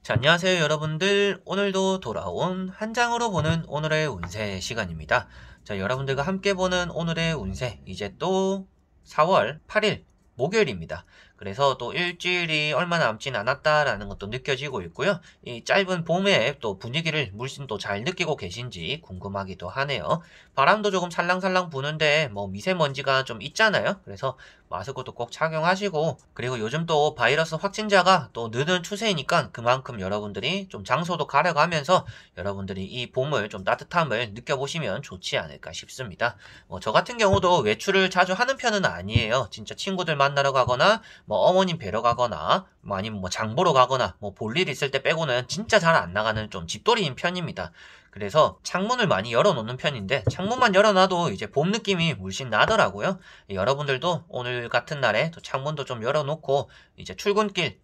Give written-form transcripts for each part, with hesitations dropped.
자, 안녕하세요 여러분들. 오늘도 돌아온 한 장으로 보는 오늘의 운세 시간입니다. 자, 여러분들과 함께 보는 오늘의 운세, 이제 또 4월 8일 목요일입니다. 그래서 또 일주일이 얼마 남진 않았다라는 것도 느껴지고 있고요. 이 짧은 봄의 또 분위기를 물씬 또 잘 느끼고 계신지 궁금하기도 하네요. 바람도 조금 살랑살랑 부는데 뭐 미세먼지가 좀 있잖아요. 그래서 마스크도 꼭 착용하시고, 그리고 요즘 또 바이러스 확진자가 또 느는 추세이니까 그만큼 여러분들이 좀 장소도 가려가면서 여러분들이 이 봄을 좀 따뜻함을 느껴보시면 좋지 않을까 싶습니다. 저 같은 경우도 외출을 자주 하는 편은 아니에요. 진짜 친구들 만나러 가거나 뭐 어머님 뵈러 가거나 뭐 아니면 뭐 장 보러 가거나 뭐 볼 일 있을 때 빼고는 진짜 잘 안 나가는 좀 집돌이인 편입니다. 그래서 창문을 많이 열어놓는 편인데, 창문만 열어놔도 이제 봄 느낌이 물씬 나더라고요. 여러분들도 오늘 같은 날에 또 창문도 좀 열어놓고 이제 출근길,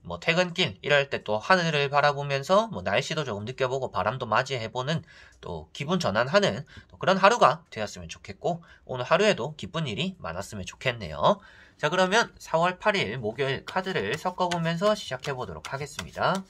뭐 퇴근길 이럴 때 또 하늘을 바라보면서 뭐 날씨도 조금 느껴보고 바람도 맞이해보는, 또 기분 전환하는 또 그런 하루가 되었으면 좋겠고, 오늘 하루에도 기쁜 일이 많았으면 좋겠네요. 자, 그러면 4월 8일 목요일 카드를 섞어보면서 시작해보도록 하겠습니다.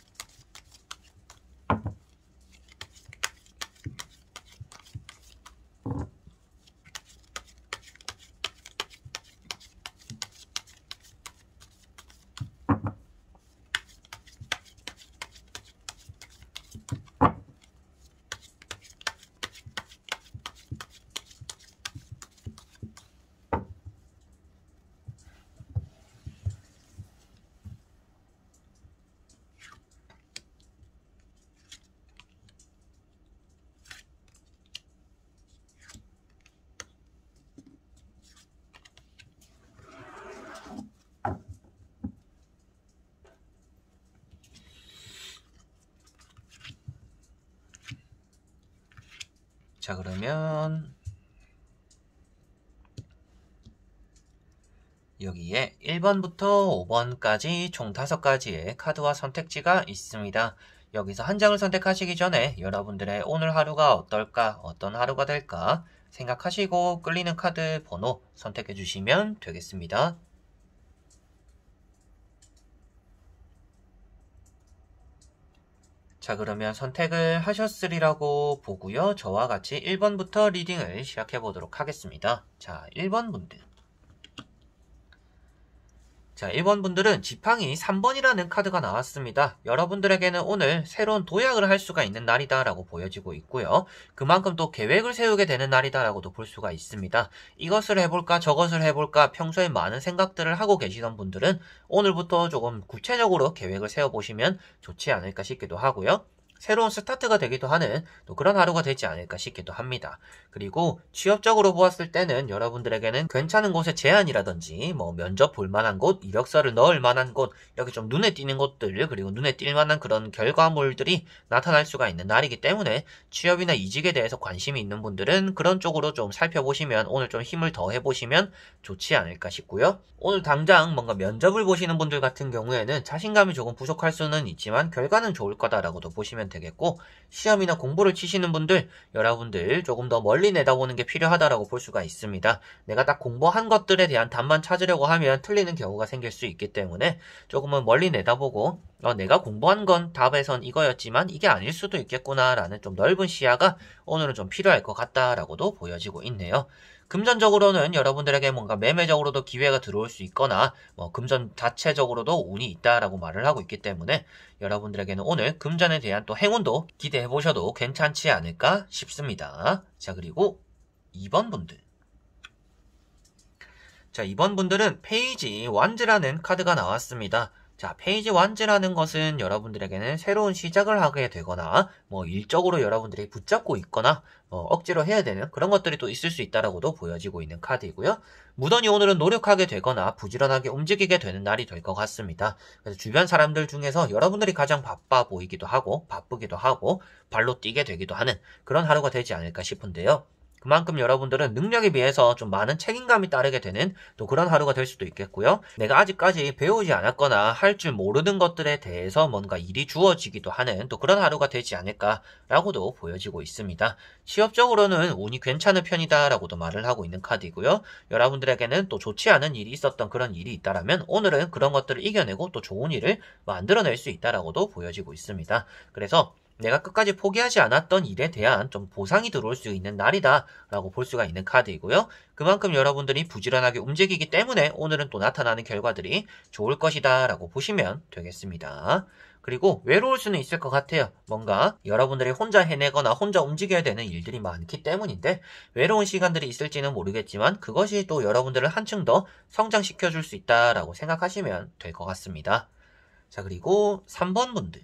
자, 그러면 여기에 1번부터 5번까지 총 5가지의 카드와 선택지가 있습니다. 여기서 한 장을 선택하시기 전에 여러분들의 오늘 하루가 어떨까, 어떤 하루가 될까 생각하시고 끌리는 카드 번호 선택해 주시면 되겠습니다. 자, 그러면 선택을 하셨으리라고 보고요. 저와 같이 1번부터 리딩을 시작해 보도록 하겠습니다. 자, 1번 분들. 자, 1번 분들은 지팡이 3번이라는 카드가 나왔습니다. 여러분들에게는 오늘 새로운 도약을 할 수가 있는 날이다 라고 보여지고 있고요. 그만큼 또 계획을 세우게 되는 날이다 라고도 볼 수가 있습니다. 이것을 해볼까 저것을 해볼까 평소에 많은 생각들을 하고 계시던 분들은 오늘부터 조금 구체적으로 계획을 세워보시면 좋지 않을까 싶기도 하고요. 새로운 스타트가 되기도 하는 또 그런 하루가 되지 않을까 싶기도 합니다. 그리고 취업적으로 보았을 때는 여러분들에게는 괜찮은 곳의 제안이라든지 뭐 면접 볼 만한 곳, 이력서를 넣을 만한 곳, 이렇게 좀 눈에 띄는 곳들, 그리고 눈에 띌 만한 그런 결과물들이 나타날 수가 있는 날이기 때문에 취업이나 이직에 대해서 관심이 있는 분들은 그런 쪽으로 좀 살펴보시면, 오늘 좀 힘을 더 해보시면 좋지 않을까 싶고요. 오늘 당장 뭔가 면접을 보시는 분들 같은 경우에는 자신감이 조금 부족할 수는 있지만 결과는 좋을 거다라고도 보시면 되겠고, 시험이나 공부를 치시는 분들, 여러분들 조금 더 멀리 내다보는 게 필요하다라고 볼 수가 있습니다. 내가 딱 공부한 것들에 대한 답만 찾으려고 하면 틀리는 경우가 생길 수 있기 때문에 조금은 멀리 내다보고, 내가 공부한 건 답에선 이거였지만 이게 아닐 수도 있겠구나라는 좀 넓은 시야가 오늘은 좀 필요할 것 같다라고도 보여지고 있네요. 금전적으로는 여러분들에게 뭔가 매매적으로도 기회가 들어올 수 있거나 금전 자체적으로도 운이 있다라고 말을 하고 있기 때문에 여러분들에게는 오늘 금전에 대한 또 행운도 기대해 보셔도 괜찮지 않을까 싶습니다. 자, 그리고 2번 분들. 자, 2번 분들은 페이지 완즈라는 카드가 나왔습니다. 자, 페이지 완즈라는 것은 여러분들에게는 새로운 시작을 하게 되거나 일적으로 여러분들이 붙잡고 있거나 억지로 해야 되는 그런 것들이 또 있을 수 있다라고도 보여지고 있는 카드이고요. 무던히 오늘은 노력하게 되거나 부지런하게 움직이게 되는 날이 될 것 같습니다. 그래서 주변 사람들 중에서 여러분들이 가장 바빠 보이기도 하고 바쁘기도 하고 발로 뛰게 되기도 하는 그런 하루가 되지 않을까 싶은데요. 그만큼 여러분들은 능력에 비해서 좀 많은 책임감이 따르게 되는 또 그런 하루가 될 수도 있겠고요. 내가 아직까지 배우지 않았거나 할 줄 모르는 것들에 대해서 뭔가 일이 주어지기도 하는 또 그런 하루가 되지 않을까라고도 보여지고 있습니다. 취업적으로는 운이 괜찮은 편이다라고도 말을 하고 있는 카드이고요. 여러분들에게는 또 좋지 않은 일이 있었던 그런 일이 있다라면 오늘은 그런 것들을 이겨내고 또 좋은 일을 만들어낼 수 있다라고도 보여지고 있습니다. 그래서 내가 끝까지 포기하지 않았던 일에 대한 좀 보상이 들어올 수 있는 날이다 라고 볼 수가 있는 카드이고요. 그만큼 여러분들이 부지런하게 움직이기 때문에 오늘은 또 나타나는 결과들이 좋을 것이다 라고 보시면 되겠습니다. 그리고 외로울 수는 있을 것 같아요. 뭔가 여러분들이 혼자 해내거나 혼자 움직여야 되는 일들이 많기 때문인데 외로운 시간들이 있을지는 모르겠지만 그것이 또 여러분들을 한층 더 성장시켜 줄 수 있다라고 생각하시면 될 것 같습니다. 자, 그리고 3번 분들.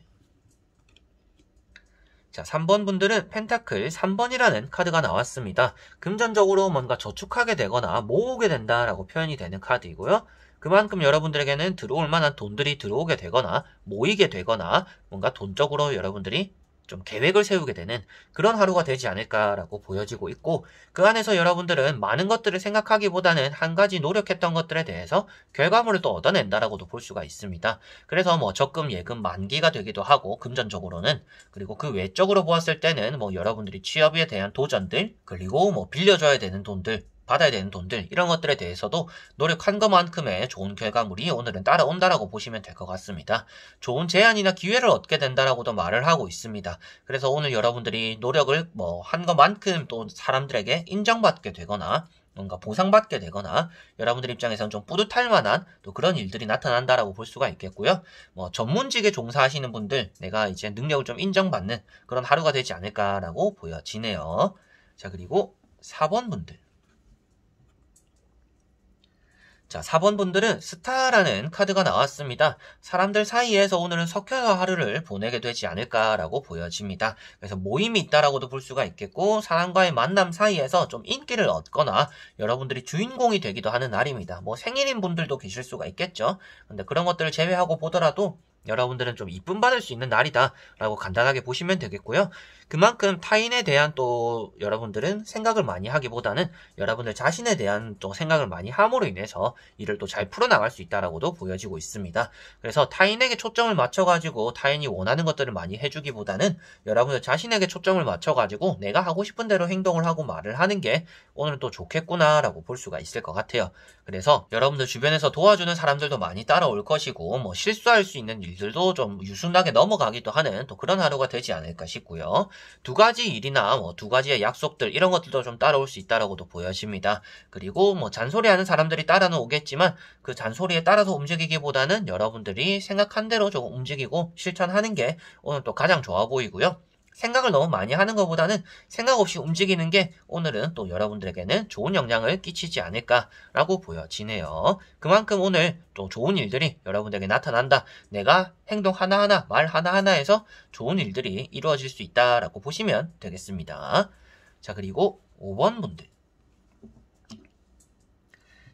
자, 3번 분들은 펜타클 3번이라는 카드가 나왔습니다. 금전적으로 뭔가 저축하게 되거나 모으게 된다라고 표현이 되는 카드이고요. 그만큼 여러분들에게는 들어올 만한 돈들이 들어오게 되거나 모이게 되거나 뭔가 돈적으로 여러분들이 좀 계획을 세우게 되는 그런 하루가 되지 않을까라고 보여지고 있고 그 안에서 여러분들은 많은 것들을 생각하기보다는 한 가지 노력했던 것들에 대해서 결과물을 또 얻어낸다라고도 볼 수가 있습니다. 그래서 뭐 적금, 예금 만기가 되기도 하고 금전적으로는 그리고 그 외적으로 보았을 때는 뭐 여러분들이 취업에 대한 도전들 그리고 뭐 빌려줘야 되는 돈들 받아야 되는 돈들 이런 것들에 대해서도 노력한 것만큼의 좋은 결과물이 오늘은 따라온다라고 보시면 될 것 같습니다. 좋은 제안이나 기회를 얻게 된다라고도 말을 하고 있습니다. 그래서 오늘 여러분들이 노력을 한 것만큼 또 사람들에게 인정받게 되거나 뭔가 보상받게 되거나 여러분들 입장에서는 좀 뿌듯할 만한 또 그런 일들이 나타난다라고 볼 수가 있겠고요. 전문직에 종사하시는 분들 내가 이제 능력을 좀 인정받는 그런 하루가 되지 않을까라고 보여지네요. 자, 그리고 4번 분들. 자, 4번 분들은 스타라는 카드가 나왔습니다. 사람들 사이에서 오늘은 섞여서 하루를 보내게 되지 않을까라고 보여집니다. 그래서 모임이 있다라고도 볼 수가 있겠고 사람과의 만남 사이에서 좀 인기를 얻거나 여러분들이 주인공이 되기도 하는 날입니다. 생일인 분들도 계실 수가 있겠죠. 근데 그런 것들을 제외하고 보더라도 여러분들은 좀 이쁨 받을 수 있는 날이다 라고 간단하게 보시면 되겠고요. 그만큼 타인에 대한 또 여러분들은 생각을 많이 하기보다는 여러분들 자신에 대한 또 생각을 많이 함으로 인해서 일을 또 잘 풀어나갈 수 있다라고도 보여지고 있습니다. 그래서 타인에게 초점을 맞춰가지고 타인이 원하는 것들을 많이 해주기보다는 여러분들 자신에게 초점을 맞춰가지고 내가 하고 싶은 대로 행동을 하고 말을 하는 게 오늘은 또 좋겠구나 라고 볼 수가 있을 것 같아요. 그래서 여러분들 주변에서 도와주는 사람들도 많이 따라올 것이고 실수할 수 있는 일들도 좀 유순하게 넘어가기도 하는 또 그런 하루가 되지 않을까 싶고요. 두 가지 일이나 두 가지의 약속들 이런 것들도 좀 따라올 수 있다라고도 보여집니다. 그리고 잔소리하는 사람들이 따라는 오겠지만 그 잔소리에 따라서 움직이기보다는 여러분들이 생각한 대로 좀 움직이고 실천하는 게 오늘 또 가장 좋아 보이고요. 생각을 너무 많이 하는 것보다는 생각 없이 움직이는 게 오늘은 또 여러분들에게는 좋은 영향을 끼치지 않을까라고 보여지네요. 그만큼 오늘 또 좋은 일들이 여러분들에게 나타난다. 내가 행동 하나하나, 말 하나하나에서 좋은 일들이 이루어질 수 있다라고 보시면 되겠습니다. 자, 그리고 5번 분들.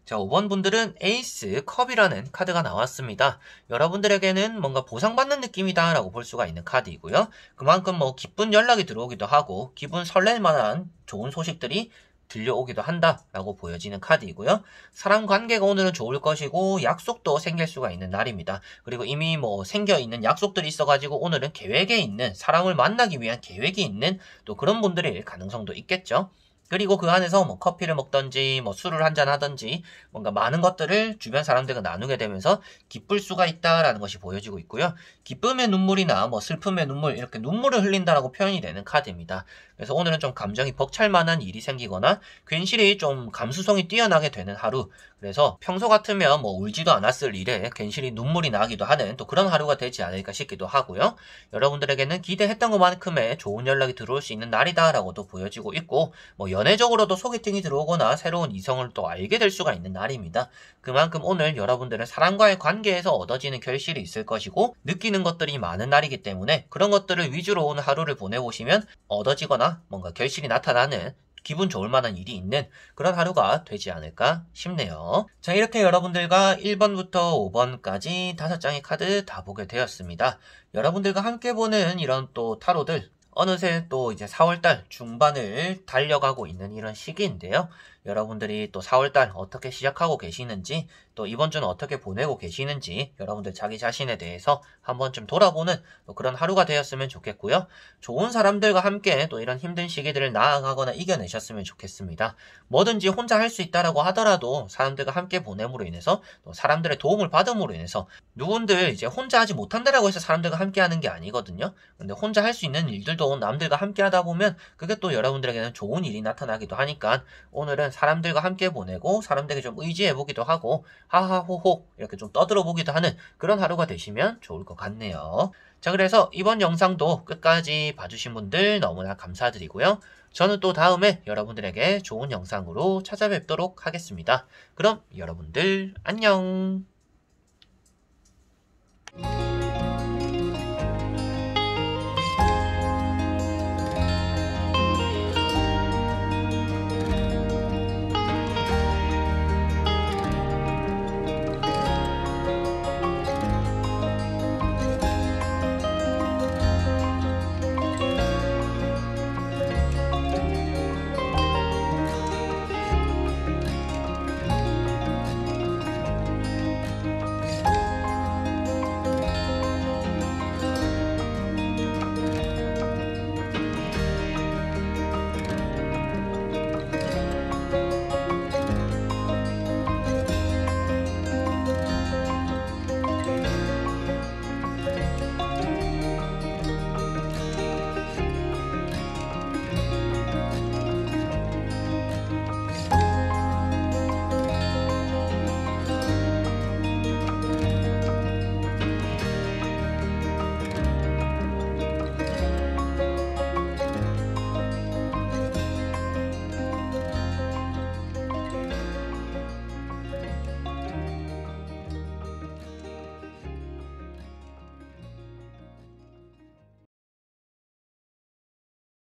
자, 5번 분들은 에이스 컵이라는 카드가 나왔습니다. 여러분들에게는 뭔가 보상받는 느낌이다 라고 볼 수가 있는 카드이고요. 그만큼 기쁜 연락이 들어오기도 하고 기분 설렐 만한 좋은 소식들이 들려오기도 한다라고 보여지는 카드이고요. 사람 관계가 오늘은 좋을 것이고 약속도 생길 수가 있는 날입니다. 그리고 이미 생겨있는 약속들이 있어가지고 오늘은 계획에 있는 사람을 만나기 위한 계획이 있는 또 그런 분들일 가능성도 있겠죠. 그리고 그 안에서 커피를 먹던지 술을 한잔 하던지 뭔가 많은 것들을 주변 사람들과 나누게 되면서 기쁠 수가 있다라는 것이 보여지고 있고요. 기쁨의 눈물이나 슬픔의 눈물 이렇게 눈물을 흘린다라고 표현이 되는 카드입니다. 그래서 오늘은 좀 감정이 벅찰 만한 일이 생기거나 괜시리 좀 감수성이 뛰어나게 되는 하루. 그래서 평소 같으면 울지도 않았을 일에 괜시리 눈물이 나기도 하는 또 그런 하루가 되지 않을까 싶기도 하고요. 여러분들에게는 기대했던 것만큼의 좋은 연락이 들어올 수 있는 날이다라고도 보여지고 있고 연애적으로도 소개팅이 들어오거나 새로운 이성을 또 알게 될 수가 있는 날입니다. 그만큼 오늘 여러분들은 사람과의 관계에서 얻어지는 결실이 있을 것이고 느끼는 것들이 많은 날이기 때문에 그런 것들을 위주로 오늘 하루를 보내보시면 얻어지거나 뭔가 결실이 나타나는 기분 좋을 만한 일이 있는 그런 하루가 되지 않을까 싶네요. 자, 이렇게 여러분들과 1번부터 5번까지 5장의 카드 다 보게 되었습니다. 여러분들과 함께 보는 이런 또 타로들 어느새 또 이제 4월달 중반을 달려가고 있는 이런 시기인데요. 여러분들이 또 4월달 어떻게 시작하고 계시는지, 또 이번 주는 어떻게 보내고 계시는지, 여러분들 자기 자신에 대해서 한번 좀 돌아보는 또 그런 하루가 되었으면 좋겠고요. 좋은 사람들과 함께 또 이런 힘든 시기들을 나아가거나 이겨내셨으면 좋겠습니다. 뭐든지 혼자 할 수 있다라고 하더라도 사람들과 함께 보냄으로 인해서, 또 사람들의 도움을 받음으로 인해서, 누군들 이제 혼자 하지 못한다라고 해서 사람들과 함께 하는 게 아니거든요. 근데 혼자 할 수 있는 일들도 남들과 함께 하다 보면 그게 또 여러분들에게는 좋은 일이 나타나기도 하니까, 오늘은 사람들과 함께 보내고 사람들에게 좀 의지해보기도 하고 하하호호 이렇게 좀 떠들어보기도 하는 그런 하루가 되시면 좋을 것 같네요. 자, 그래서 이번 영상도 끝까지 봐주신 분들 너무나 감사드리고요. 저는 또 다음에 여러분들에게 좋은 영상으로 찾아뵙도록 하겠습니다. 그럼 여러분들 안녕.